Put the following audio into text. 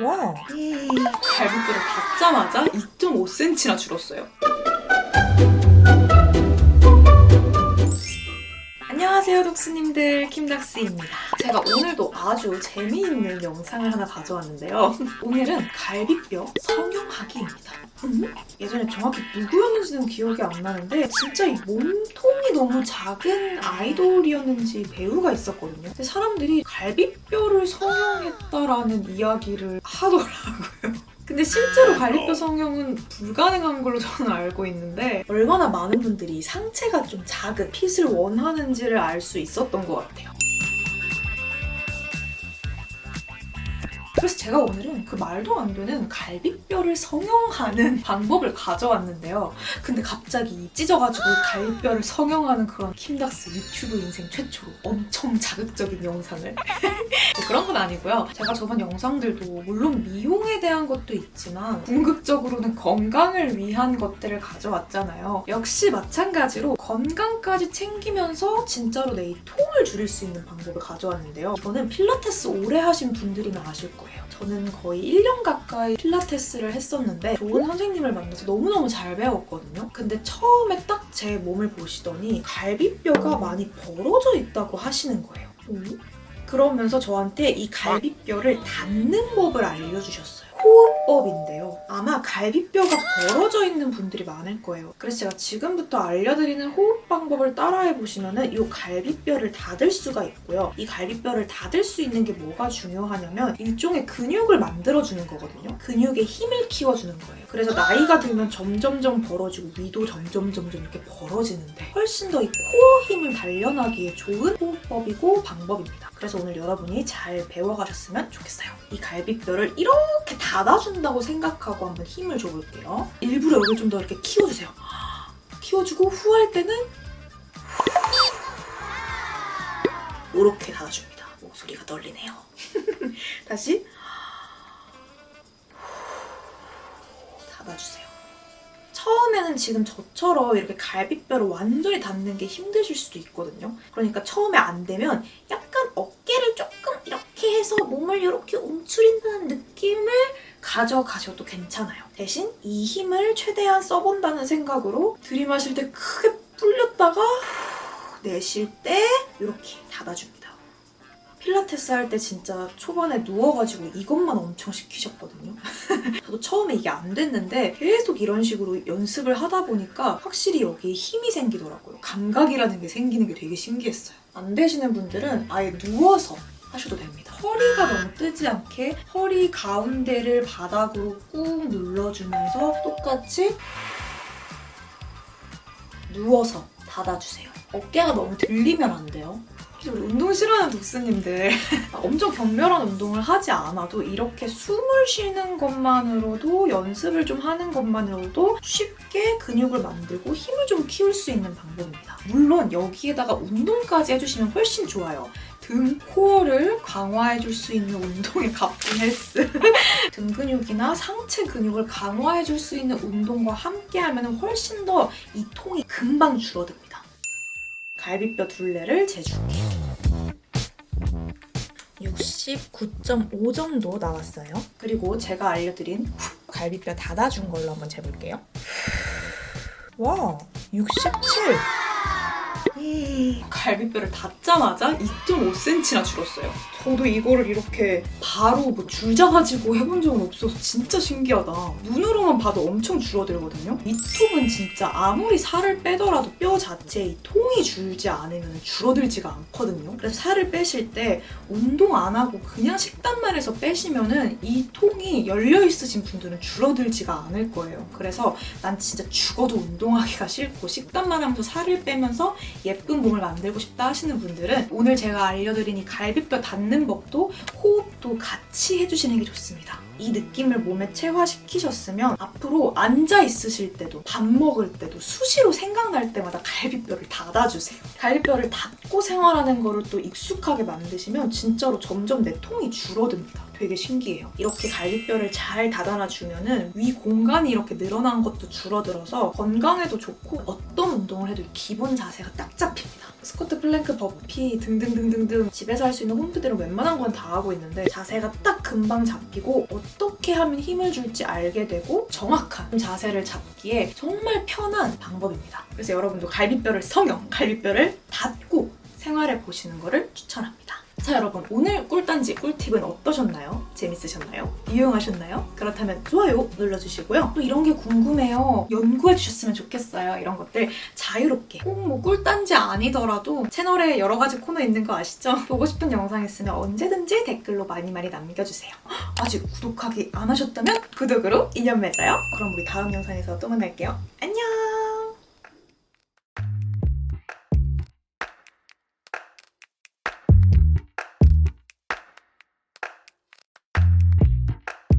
와, 갈비뼈를 닫자마자 2.5cm나 줄었어요. 안녕하세요 독수님들, 킴닥스입니다. 제가 오늘도 아주 재미있는 영상을 하나 가져왔는데요. 오늘은 갈비뼈 성형하기입니다. 예전에 정확히 누구였는지는 기억이 안 나는데 진짜 이 몸통이 너무 작은 아이돌이었는지 배우가 있었거든요. 근데 사람들이 갈비뼈를 성형했다라는 이야기를 하더라고요. 근데 실제로 갈비뼈 성형은 불가능한 걸로 저는 알고 있는데 얼마나 많은 분들이 상체가 좀 작은 핏을 원하는지를 알 수 있었던 것 같아요. 그래서 제가 오늘은 그 말도 안 되는 갈비뼈를 성형하는 방법을 가져왔는데요. 근데 갑자기 찢어가지고 갈비뼈를 성형하는 그런 킴닥스 유튜브 인생 최초로 엄청 자극적인 영상을 뭐 그런 건 아니고요. 제가 저번 영상들도 물론 미용에 대한 것도 있지만 궁극적으로는 건강을 위한 것들을 가져왔잖아요. 역시 마찬가지로 건강까지 챙기면서 진짜로 내 이 통을 줄일 수 있는 방법을 가져왔는데요. 이거는 필라테스 오래 하신 분들이면 아실 거예요. 저는 거의 1년 가까이 필라테스를 했었는데 좋은 선생님을 만나서 너무너무 잘 배웠거든요. 근데 처음에 딱 제 몸을 보시더니 갈비뼈가 많이 벌어져 있다고 하시는 거예요. 그러면서 저한테 이 갈비뼈를 닫는 법을 알려주셨어요. 호흡법인데요. 아마 갈비뼈가 벌어져 있는 분들이 많을 거예요. 그래서 제가 지금부터 알려드리는 호흡 방법을 따라해보시면은 이 갈비뼈를 닫을 수가 있고요. 이 갈비뼈를 닫을 수 있는 게 뭐가 중요하냐면 일종의 근육을 만들어주는 거거든요. 근육의 힘을 키워주는 거예요. 그래서 나이가 들면 점점점 벌어지고 위도 점점점 이렇게 벌어지는데 훨씬 더 이 코어 힘을 단련하기에 좋은 호흡법이고 방법입니다. 그래서 오늘 여러분이 잘 배워가셨으면 좋겠어요. 이 갈비뼈를 이렇게 닫아준다고 생각하고 한번 힘을 줘볼게요. 일부러 여기를 좀 더 이렇게 키워주세요. 키워주고 후 할 때는 이렇게 닫아줍니다. 목소리가 떨리네요. 다시 닫아주세요. 처음에는 지금 저처럼 이렇게 갈비뼈를 완전히 닫는 게 힘드실 수도 있거든요. 그러니까 처음에 안 되면 약간 어깨를 조금 이렇게 해서 몸을 이렇게 움츠린다는 느낌을 가져가셔도 괜찮아요. 대신 이 힘을 최대한 써본다는 생각으로 들이마실 때 크게 불렸다가 내쉴 때 이렇게 닫아줍니다. 필라테스 할 때 진짜 초반에 누워가지고 이것만 엄청 시키셨거든요. 저도 처음에 이게 안 됐는데 계속 이런 식으로 연습을 하다 보니까 확실히 여기에 힘이 생기더라고요. 감각이라는 게 생기는 게 되게 신기했어요. 안 되시는 분들은 아예 누워서 하셔도 됩니다. 허리가 너무 뜨지 않게 허리 가운데를 바닥으로 꾹 눌러주면서 똑같이 누워서 닫아주세요. 어깨가 너무 들리면 안 돼요. 우리 운동 싫어하는 독수님들 엄청 격렬한 운동을 하지 않아도 이렇게 숨을 쉬는 것만으로도 연습을 좀 하는 것만으로도 쉽게 근육을 만들고 힘을 좀 키울 수 있는 방법입니다. 물론 여기에다가 운동까지 해주시면 훨씬 좋아요. 등 코어를 강화해줄 수 있는 운동에 가쁜 헬스 등 근육이나 상체 근육을 강화해줄 수 있는 운동과 함께 하면 훨씬 더 이 통이 금방 줄어듭니다. 갈비뼈 둘레를 재줄게요. 69.5 정도 나왔어요. 그리고 제가 알려드린 갈비뼈 닫아준 걸로 한번 재볼게요. 와, 67. 갈비뼈를 닫자마자 2.5cm나 줄었어요. 저도 이거를 이렇게 바로 줄자가지고 해본 적은 없어서 진짜 신기하다. 눈으로만 봐도 엄청 줄어들거든요. 이 통은 진짜 아무리 살을 빼더라도 뼈 자체에 이 통이 줄지 않으면 줄어들지가 않거든요. 그래서 살을 빼실 때 운동 안 하고 그냥 식단만 해서 빼시면은 이 통이 열려있으신 분들은 줄어들지가 않을 거예요. 그래서 난 진짜 죽어도 운동하기가 싫고 식단만 하면서 살을 빼면서 예쁜 몸을 만들고 싶다 하시는 분들은 오늘 제가 알려드린 이 갈비뼈 닫는 법도 호흡도 같이 해주시는 게 좋습니다. 이 느낌을 몸에 체화시키셨으면 앞으로 앉아 있으실 때도 밥 먹을 때도 수시로 생각날 때마다 갈비뼈를 닫아주세요. 갈비뼈를 닫고 생활하는 거를 또 익숙하게 만드시면 진짜로 점점 내 통이 줄어듭니다. 되게 신기해요. 이렇게 갈비뼈를 잘 닫아놔주면은 위 공간이 이렇게 늘어난 것도 줄어들어서 건강에도 좋고 어떤 운동을 해도 기본 자세가 딱 잡힙니다. 스쿼트, 플랭크, 버피 등등등등등 집에서 할 수 있는 홈트들은 웬만한 건 다 하고 있는데 자세가 딱 금방 잡히고 어떻게 하면 힘을 줄지 알게 되고 정확한 자세를 잡기에 정말 편한 방법입니다. 그래서 여러분도 갈비뼈를 갈비뼈를 닫고 생활해 보시는 거를 추천합니다. 자, 여러분, 오늘 꿀단지 꿀팁은 어떠셨나요? 재밌으셨나요? 유용하셨나요? 그렇다면 좋아요 눌러주시고요. 또 이런 게 궁금해요. 연구해 주셨으면 좋겠어요. 이런 것들 자유롭게 꼭 뭐 꿀단지 아니더라도 채널에 여러 가지 코너 있는 거 아시죠? 보고 싶은 영상 있으면 언제든지 댓글로 많이 남겨주세요. 아직 구독하기 안 하셨다면 구독으로 인연 맺어요. 그럼 우리 다음 영상에서 또 만날게요. 안녕!